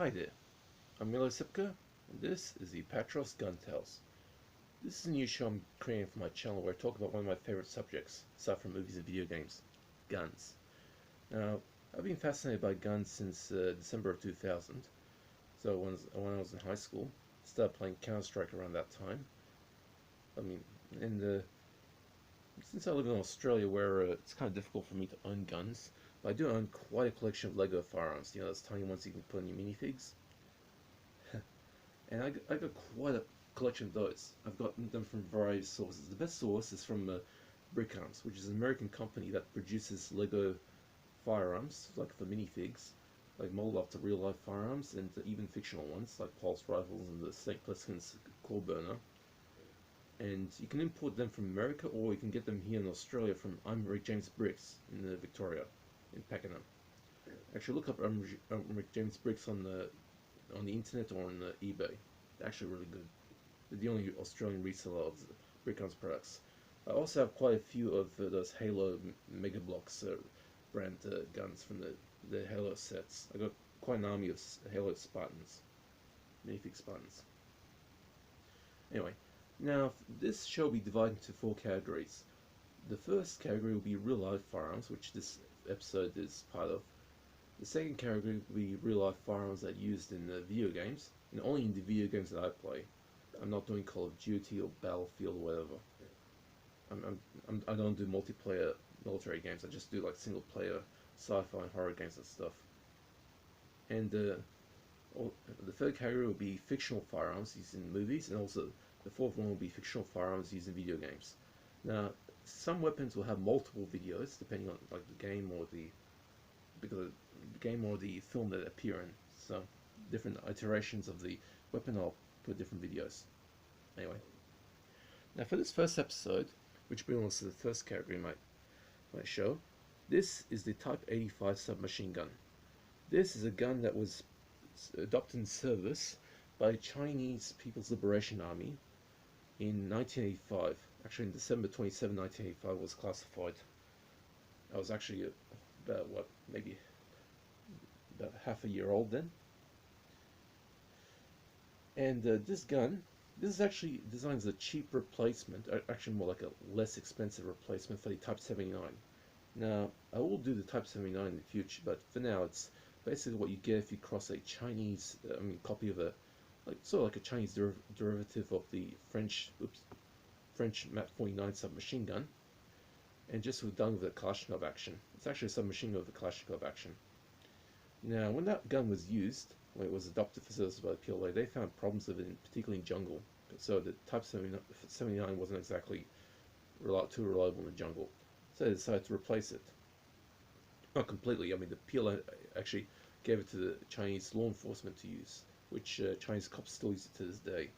Hi there, I'm Sipka, and this is the Apatros Guntales. This is a new show I'm creating for my channel where I talk about one of my favorite subjects, aside from movies and video games, guns. Now, I've been fascinated by guns since December of 2000, so when I was in high school, I started playing Counter-Strike around that time. I mean, and since I live in Australia where it's kind of difficult for me to own guns, but I do own quite a collection of Lego firearms, you know, those tiny ones you can put in your minifigs. And I got quite a collection of those. I've gotten them from various sources. The best source is from Brickarms, which is an American company that produces Lego firearms, like for minifigs, like molded after real-life firearms, and even fictional ones, like pulse rifles and the St. Plissken's core burner. And you can import them from America, or you can get them here in Australia from Rick James Bricks in Victoria, in Pakenham. Actually, look up Rick James Bricks on the internet or on eBay. They're actually really good. They're the only Australian reseller of Brickguns products. I also have quite a few of those Halo Mega Bloks brand guns from the Halo sets. I got quite an army of Halo Spartans, minifig Spartans. Anyway, now this show will be divided into 4 categories. The first category will be real life firearms, which this episode is part of. The second category will be real-life firearms that are used in video games, and only in the video games that I play. I'm not doing Call of Duty or Battlefield or whatever. I don't do multiplayer military games. I just do like single-player sci-fi and horror games and stuff. And the third category will be fictional firearms used in movies, and also the fourth one will be fictional firearms used in video games. Now, some weapons will have multiple videos depending on like the game or the film that appear in. So different iterations of the weapon, I'll put different videos. Anyway, now for this first episode, which belongs to the first category in my show, this is the Type 85 submachine gun. This is a gun that was adopted in service by Chinese People's Liberation Army in 1985. Actually, in December 27, 1985, it was classified. I was actually about maybe about half a year old then. And this gun, this is actually designed as a cheap replacement, actually more like a less expensive replacement for the Type 79. Now, I will do the Type 79 in the future, but for now it's basically what you get if you cross a Chinese, copy of sort of like a Chinese derivative of the French MAP 49 submachine gun, and just done with the Kalashnikov action. It's actually a submachine gun with the Kalashnikov action. Now, when that gun was used, when it was adopted for service by the PLA, they found problems with it, particularly in jungle. So the Type 79 wasn't exactly too reliable in the jungle. So they decided to replace it. Not completely. I mean, the PLA actually gave it to the Chinese law enforcement to use, which Chinese cops still use it to this day.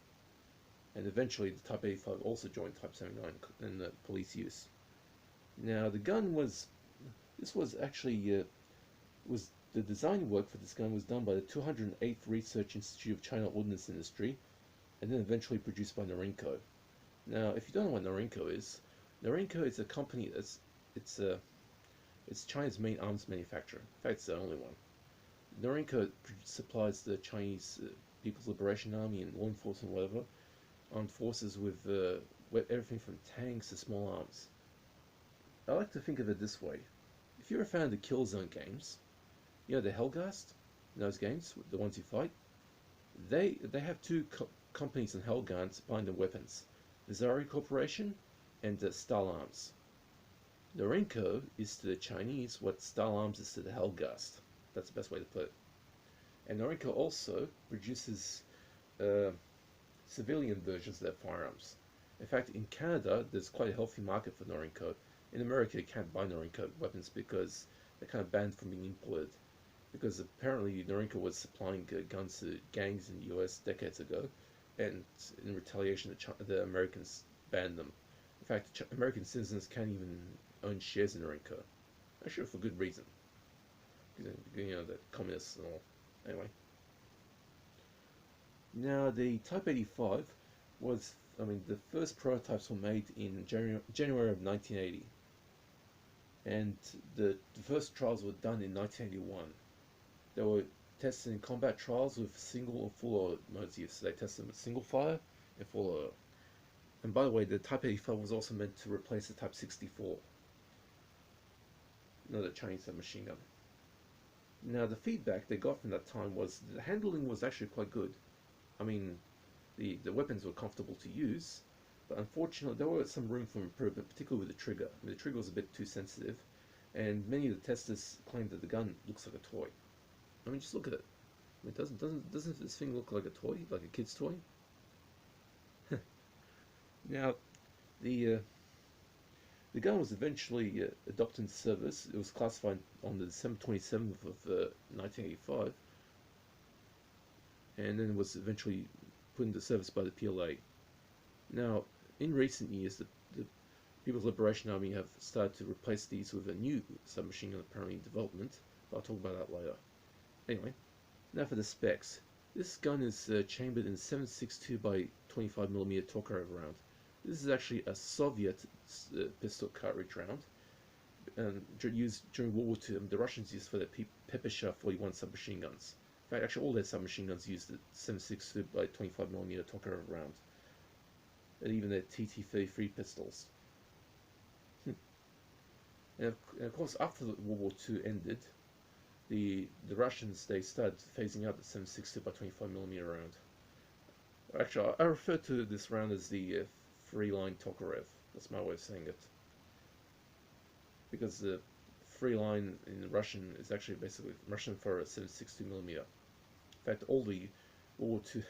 And eventually, the Type 85 also joined Type 79 in the police use. Now, the gun was the design work for this gun was done by the 208th Research Institute of China Ordnance Industry, and then eventually produced by Norinco. Now, if you don't know what Norinco is a company it's China's main arms manufacturer. In fact, it's the only one. Norinco supplies the Chinese People's Liberation Army and law enforcement, whatever, armed forces with everything from tanks to small arms. I like to think of it this way. If you're a fan of the Killzone games, you know the Helghast, those games, the ones you fight, they have two companies in Helghast supplying the weapons, the Zari Corporation and the Stahl Arms. Norinco is to the Chinese what Stahl Arms is to the Helghast. That's the best way to put it. And Norinco also produces civilian versions of their firearms. In fact, in Canada, there's quite a healthy market for Norinco. In America, you can't buy Norinco weapons because they're kind of banned from being imported. Because apparently Norinco was supplying guns to gangs in the US decades ago, and in retaliation, the Americans banned them. In fact, American citizens can't even own shares in Norinco. Actually, for good reason. You know, the communists and all. Anyway. Now, the Type 85 was, the first prototypes were made in January of 1980. And the first trials were done in 1981. They were tested in combat trials with single or full auto modes used. So they tested them with single fire and full auto. And by the way, the Type 85 was also meant to replace the Type 64, another Chinese submachine gun. Now, the feedback they got from that time was the handling was actually quite good. I mean, the weapons were comfortable to use, but unfortunately, there was some room for improvement, particularly with the trigger. I mean, the trigger was a bit too sensitive, and many of the testers claimed that the gun looks like a toy. I mean, just look at it. I mean, doesn't this thing look like a toy, like a kid's toy? Now, the gun was eventually adopted into service. It was classified on the December 27th of 1985, and then it was eventually put into service by the PLA. Now, in recent years, the People's Liberation Army have started to replace these with a new submachine gun apparently in development, but I'll talk about that later. Anyway, now for the specs. This gun is chambered in 7.62 by 25mm Tokarev round. This is actually a Soviet pistol cartridge round, used during World War II. The Russians used for their Pepesha 41 submachine guns. In fact, actually all their submachine guns used the 7.62 by 25mm Tokarev round, and even their TT-33 pistols. And of course, after World War II ended, the Russians, they started phasing out the 7.62 by 25mm round. Actually, I refer to this round as the free-line Tokarev. That's my way of saying it. Because the free line in Russian is actually basically Russian for a 7.62mm. In fact, all the World War II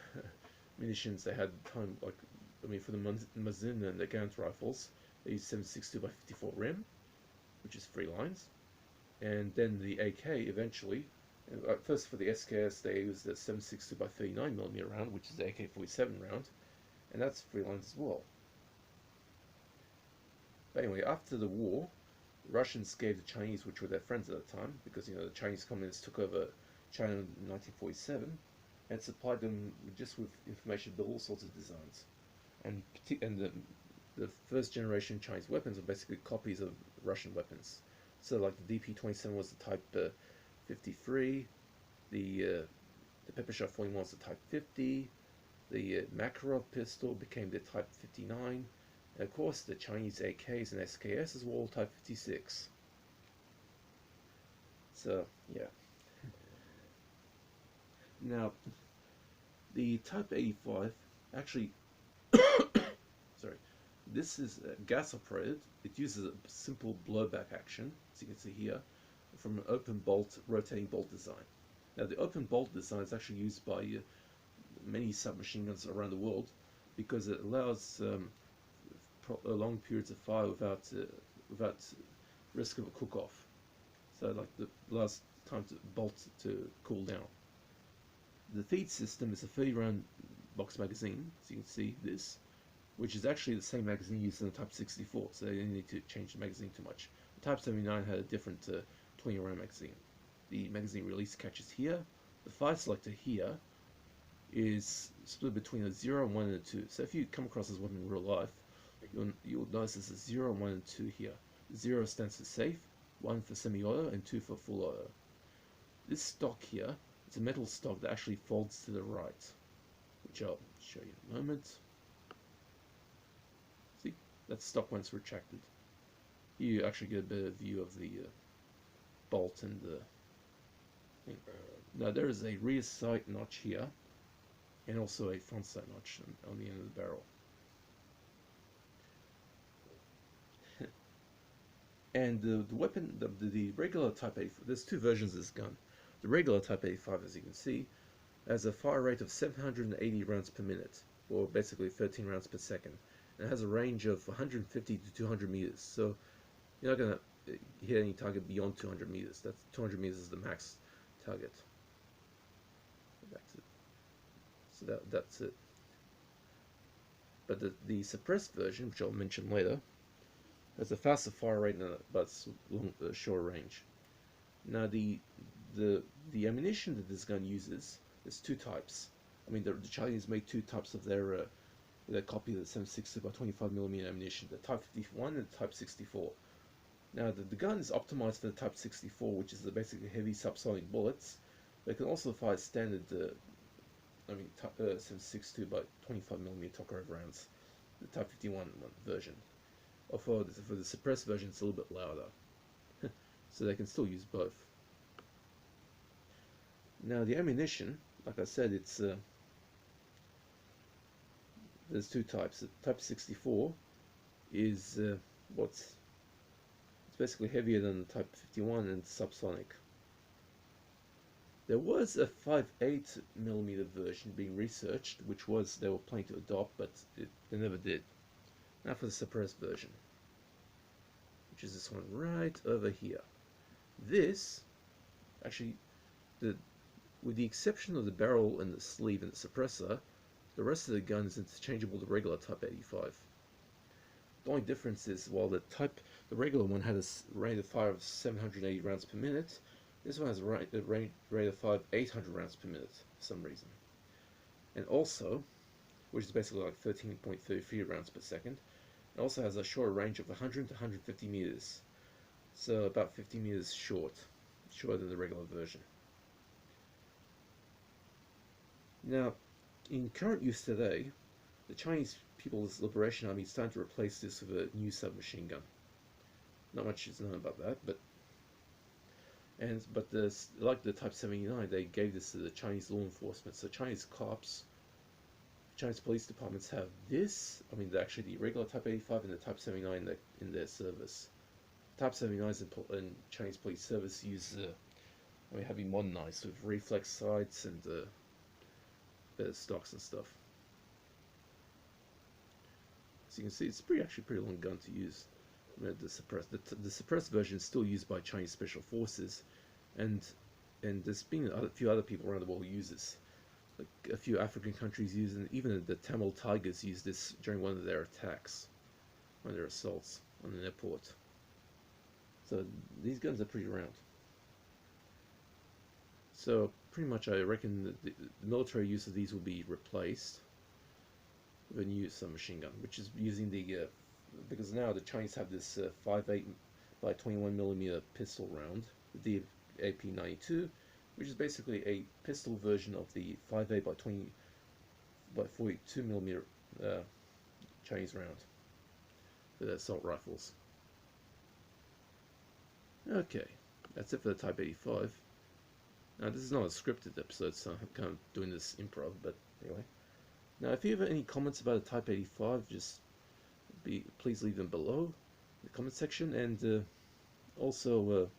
munitions they had at the time, like, I mean, for the Mazin and the Gant rifles, they used 7.62 by 54 Rem, which is free lines. And then the AK eventually, first for the SKS, they used the 7.62 by 39mm round, which is the AK-47 round, and that's free lines as well. But anyway, after the war, the Russians gave the Chinese, which were their friends at the time, because the Chinese communists took over China in 1947, and supplied them just with information to build all sorts of designs. And the first generation Chinese weapons were basically copies of Russian weapons. So like the DP-27 was the Type 53, the Pepesha 41 was the Type 50, the Makarov pistol became the Type 59, and of course the Chinese AKs and SKSs were all Type 56. So, yeah. Now, the Type 85 actually, sorry, this is gas operated. It uses a simple blowback action, as you can see here, from an open bolt, rotating bolt design. Now, the open bolt design is actually used by many submachine guns around the world because it allows long periods of fire without risk of a cook-off. So, like the last time to bolt to cool down. The feed system is a 30-round box magazine, as you can see this, which is actually the same magazine used in the Type 64, so they didn't need to change the magazine too much. The Type 79 had a different 20-round magazine. The magazine release catches here. The fire selector here is split between a 0, 1, and a 2. So if you come across this weapon in real life, you'll notice there's a 0, 1, and 2 here. 0 stands for safe, 1 for semi-auto, and 2 for full auto. This stock here, it's a metal stock that actually folds to the right, which I'll show you in a moment. See, that's stock when it's retracted. You actually get a better view of the bolt and the thing. Now there is a rear sight notch here, and also a front sight notch on the end of the barrel. And the weapon, the regular Type 85, there's two versions of this gun. The regular Type 85, as you can see, has a fire rate of 780 rounds per minute, or basically 13 rounds per second. And it has a range of 150 to 200 meters, so you're not going to hit any target beyond 200 meters. That's 200 meters is the max target. That's it. So that's it. But the suppressed version, which I'll mention later, has a faster fire rate but shorter range. Now the ammunition that this gun uses is two types. I mean, the Chinese made two types of their copy of the 7.62 by 25mm ammunition: the Type 51 and the Type 64. Now the gun is optimized for the Type 64, which is basically heavy subsonic bullets, They can also fire standard, 7.62 by 25mm Tokarev rounds, the Type 51 version. Or for the suppressed version, it's a little bit louder, so they can still use both. Now the ammunition, like I said, it's there's two types. The Type 64 is it's basically heavier than the Type 51 and subsonic. There was a 5.8mm version being researched, which they were planning to adopt, but they never did. Now for the suppressed version, which is this one right over here. This, actually, with the exception of the barrel and the sleeve and the suppressor, the rest of the gun is interchangeable to regular Type 85. The only difference is, while the regular one had a rate of fire of 780 rounds per minute, this one has a rate of fire of 800 rounds per minute for some reason. And also, which is basically like 13.33 rounds per second, it also has a shorter range of 100 to 150 meters. So about 50 meters shorter than the regular version. Now, in current use today, the Chinese People's Liberation Army is starting to replace this with a new submachine gun. Not much is known about that, but like the Type 79, they gave this to the Chinese law enforcement. So Chinese cops, Chinese police departments have this. Actually the regular Type 85 and the Type 79 in their service. Type 79s in Chinese police service use, have been modernized with reflex sights and better stocks and stuff. So you can see it's actually pretty long gun to use. The suppressed version is still used by Chinese special forces, and there's been a few other people around the world who use this. Like a few African countries use it, and even the Tamil Tigers use this during one of their attacks, one of their assaults on an airport. So these guns are pretty round. So pretty much I reckon that the military use of these will be replaced with a new submachine gun, which is using the because now the Chinese have this 5.8 by 21mm pistol round, the AP-92, which is basically a pistol version of the 5.8 by 42mm Chinese round for the assault rifles. Okay, that's it for the Type 85. Now this is not a scripted episode, so I'm kind of doing this improv, but anyway. Now if you have any comments about the Type 85, please leave them below in the comment section, and also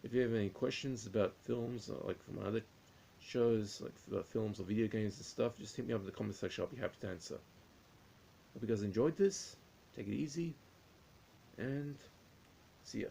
if you have any questions about films, like from other shows, like about films or video games and stuff, just hit me up in the comment section. I'll be happy to answer. Hope you guys enjoyed this. Take it easy, and see ya.